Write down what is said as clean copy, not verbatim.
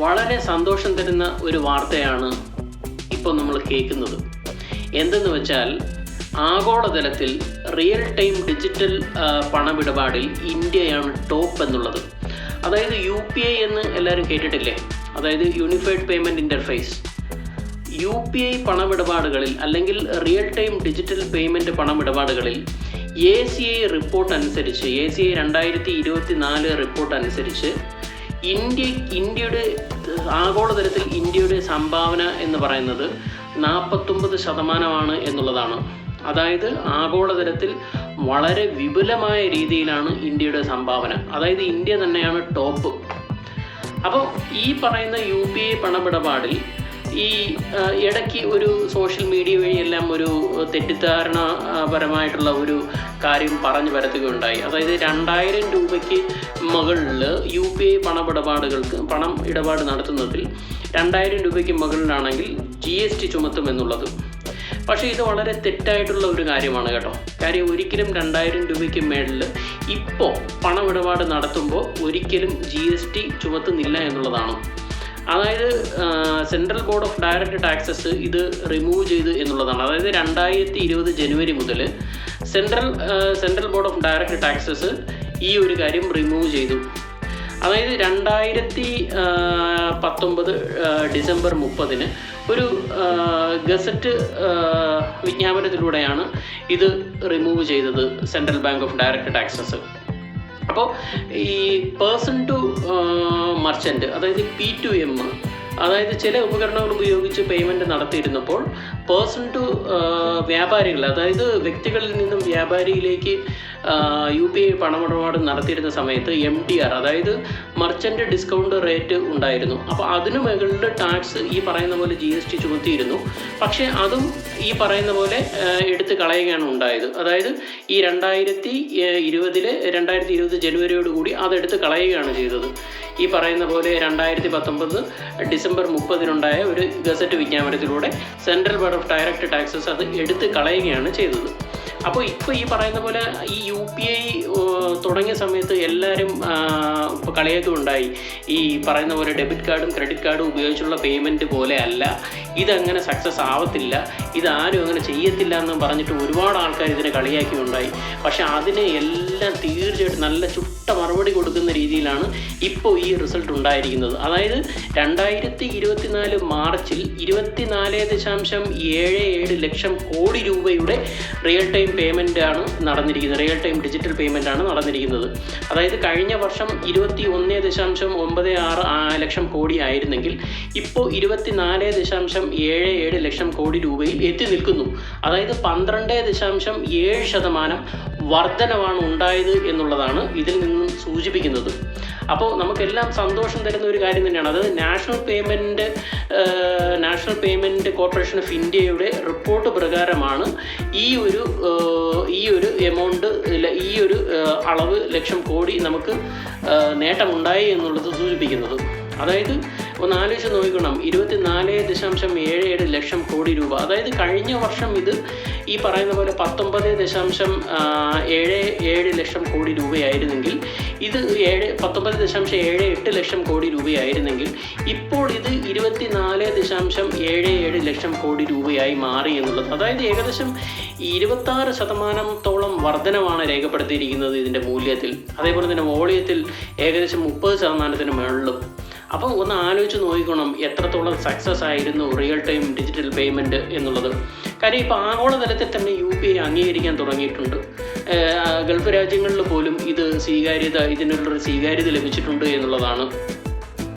വളരെ സന്തോഷം തരുന്ന ഒരു വാർത്തയാണ് ഇപ്പോൾ നമ്മൾ കേൾക്കുന്നത്. എന്തെന്ന് വെച്ചാൽ ആഗോളതലത്തിൽ റിയൽ ടൈം ഡിജിറ്റൽ പണമിടപാടിൽ ഇന്ത്യയാണ് ടോപ്പ് എന്നുള്ളത്. അതായത് UPI എന്ന് എല്ലാവരും കേട്ടിട്ടില്ലേ? അതായത് യൂണിഫൈഡ് പേയ്മെൻറ്റ് ഇൻ്റർഫേസ്. UPI പണമിടപാടുകളിൽ അല്ലെങ്കിൽ റിയൽ ടൈം ഡിജിറ്റൽ പേയ്മെൻറ്റ് പണമിടപാടുകളിൽ ACI റിപ്പോർട്ട് അനുസരിച്ച്, ACI 2024 റിപ്പോർട്ട് അനുസരിച്ച് ഇന്ത്യയുടെ ആഗോളതലത്തിൽ ഇന്ത്യയുടെ സംഭാവന എന്ന് പറയുന്നത് 49% എന്നുള്ളതാണ്. അതായത് ആഗോളതലത്തിൽ വളരെ വിപുലമായ രീതിയിലാണ് ഇന്ത്യയുടെ സംഭാവന. അതായത് ഇന്ത്യ തന്നെയാണ് ടോപ്പ്. അപ്പോൾ ഈ പറയുന്ന UPI പണമിടപാടിൽ ഈ ഇടയ്ക്ക് ഒരു സോഷ്യൽ മീഡിയ വഴിയെല്ലാം ഒരു തെറ്റിദ്ധാരണപരമായിട്ടുള്ള ഒരു കാര്യം പറഞ്ഞു പരത്തുകയുണ്ടായി. അതായത് 2000 രൂപയ്ക്ക് മുകളിൽ UPI പണം ഇടപാട് നടത്തുന്നതിൽ 2000 രൂപയ്ക്ക് മുകളിലാണെങ്കിൽ GST ചുമത്തുമെന്നുള്ളത്. പക്ഷേ ഇത് വളരെ തെറ്റായിട്ടുള്ള ഒരു കാര്യമാണ് കേട്ടോ. കാര്യം ഒരിക്കലും 2000 രൂപയ്ക്ക് മേളിൽ ഇപ്പോൾ പണമിടപാട് നടത്തുമ്പോൾ ഒരിക്കലും GST ചുമത്തുന്നില്ല എന്നുള്ളതാണ്. അതായത് central board of direct taxes ഇത് റിമൂവ് ചെയ്തു എന്നുള്ളതാണ്. അതായത് 2020 ജനുവരി മുതൽ central board of direct taxes ഈ ഒരു കാര്യം റിമൂവ് ചെയ്തു. അതായത് 2019 ഡിസംബർ 30 ഒരു ഗസറ്റ് വിജ്ഞാപനത്തിലൂടെയാണ് ഇത് റിമൂവ് ചെയ്തത് central bank of direct taxes. അപ്പോൾ ഈ പേഴ്സൺ ടു മർച്ചൻ്റ്, അതായത് P2M, അതായത് ചില ഉപകരണങ്ങൾ ഉപയോഗിച്ച് പേയ്മെൻറ്റ് നടത്തിയിരുന്നപ്പോൾ പേഴ്സൺ ടു വ്യാപാരികൾ, അതായത് വ്യക്തികളിൽ നിന്നും വ്യാപാരിയിലേക്ക് UPI പണമിടപാട് നടത്തിയിരുന്ന സമയത്ത് MDR, അതായത് മർച്ചൻ്റ് ഡിസ്കൗണ്ട് റേറ്റ് ഉണ്ടായിരുന്നു. അപ്പോൾ അതിനു മുകളിൽ ടാക്സ് ഈ പറയുന്ന പോലെ GST ചുമത്തിയിരുന്നു. പക്ഷേ അതും ഈ പറയുന്ന പോലെ എടുത്ത് കളയുകയാണ് ഉണ്ടായത്. അതായത് ഈ 2020 ജനുവരിയോടുകൂടി അതെടുത്ത് കളയുകയാണ് ചെയ്തത്. ഈ പറയുന്ന പോലെ 2019 ഡിസംബർ 30 ഒരു ഗസറ്റ് വിജ്ഞാപനത്തിലൂടെ central board of direct taxes അത് എടുത്ത് കളയുകയാണ് ചെയ്തത്. അപ്പോൾ ഇപ്പോൾ ഈ പറയുന്ന പോലെ ഈ UPI തുടങ്ങിയ സമയത്ത് എല്ലാവരും ഇപ്പോൾ കളിയൊക്കെ ഉണ്ടായി. ഈ പറയുന്ന പോലെ ഡെബിറ്റ് കാർഡും ക്രെഡിറ്റ് കാർഡും ഉപയോഗിച്ചുള്ള പേയ്മെൻറ്റ് പോലെ അല്ല, ഇതങ്ങനെ സക്സസ് ആവത്തില്ല, ഇതാരും അങ്ങനെ ചെയ്യത്തില്ല എന്ന് പറഞ്ഞിട്ട് ഒരുപാട് ആൾക്കാർ ഇതിനെ കളിയാക്കി ഉണ്ടായി. പക്ഷേ അതിനെ എല്ലാം തീർച്ചയായിട്ടും നല്ല ചുട്ട മറുപടി കൊടുക്കുന്ന രീതിയിലാണ് ഇപ്പോൾ ഈ റിസൾട്ട് ഉണ്ടായിരിക്കുന്നത്. അതായത് 2024 മാർച്ചിൽ 24.77 ലക്ഷം കോടി രൂപയുടെ റിയൽ ടൈം പേയ്മെൻറ്റാണ് നടന്നിരിക്കുന്നത്, റിയൽ ടൈം ഡിജിറ്റൽ പേയ്മെൻറ്റാണ് നടന്നിരിക്കുന്നത്. അതായത് കഴിഞ്ഞ വർഷം 21.96 ലക്ഷം കോടി ആയിരുന്നെങ്കിൽ ഇപ്പോൾ 24.77 ലക്ഷം കോടി രൂപയിൽ എത്തി നിൽക്കുന്നു. അതായത് 12.7% വർധനവാണ് ഉണ്ടായത് എന്നുള്ളതാണ് ഇതിൽ നിന്നും സൂചിപ്പിക്കുന്നത്. അപ്പോൾ നമുക്കെല്ലാം സന്തോഷം തരുന്ന ഒരു കാര്യം തന്നെയാണ്. അത് നാഷണൽ പേയ്മെൻറ്റ് കോർപ്പറേഷൻ ഓഫ് ഇന്ത്യയുടെ റിപ്പോർട്ട് പ്രകാരമാണ് ഈ ഒരു എമൗണ്ട്, ഈ ഒരു അളവ് ലക്ഷം കോടി നമുക്ക് നേട്ടമുണ്ടായി എന്നുള്ളത് സൂചിപ്പിക്കുന്നത്. അതായത് ഒന്ന് ആലോചിച്ച് നോക്കണം, 24.77 ലക്ഷം കോടി രൂപ. അതായത് കഴിഞ്ഞ വർഷം ഇത് ഈ പറയുന്ന പോലെ 19.77 ലക്ഷം കോടി രൂപയായിരുന്നെങ്കിൽ, ഇത് 19.78 ലക്ഷം കോടി രൂപയായിരുന്നെങ്കിൽ ഇപ്പോൾ ഇത് 24.77 ലക്ഷം കോടി രൂപയായി മാറി എന്നുള്ളത്. അതായത് ഏകദേശം 26% വർധനമാണ് രേഖപ്പെടുത്തിയിരിക്കുന്നത് ഇതിൻ്റെ മൂല്യത്തിൽ. അതേപോലെ തന്നെ വോളിയത്തിൽ ഏകദേശം 30% മുകളിലും. അപ്പോൾ ഒന്ന് ആലോചിച്ച് നോക്കണം എത്രത്തോളം സക്സസ് ആയിരുന്നു റിയൽ ടൈം ഡിജിറ്റൽ പേയ്മെൻറ്റ് എന്നുള്ളത്. കാര്യം ഇപ്പോൾ ആഗോളതലത്തിൽ തന്നെ UPI അംഗീകരിക്കാൻ തുടങ്ങിയിട്ടുണ്ട്. ഗൾഫ് രാജ്യങ്ങളിൽ പോലും ഇതിനുള്ളൊരു സ്വീകാര്യത ലഭിച്ചിട്ടുണ്ട് എന്നുള്ളതാണ്.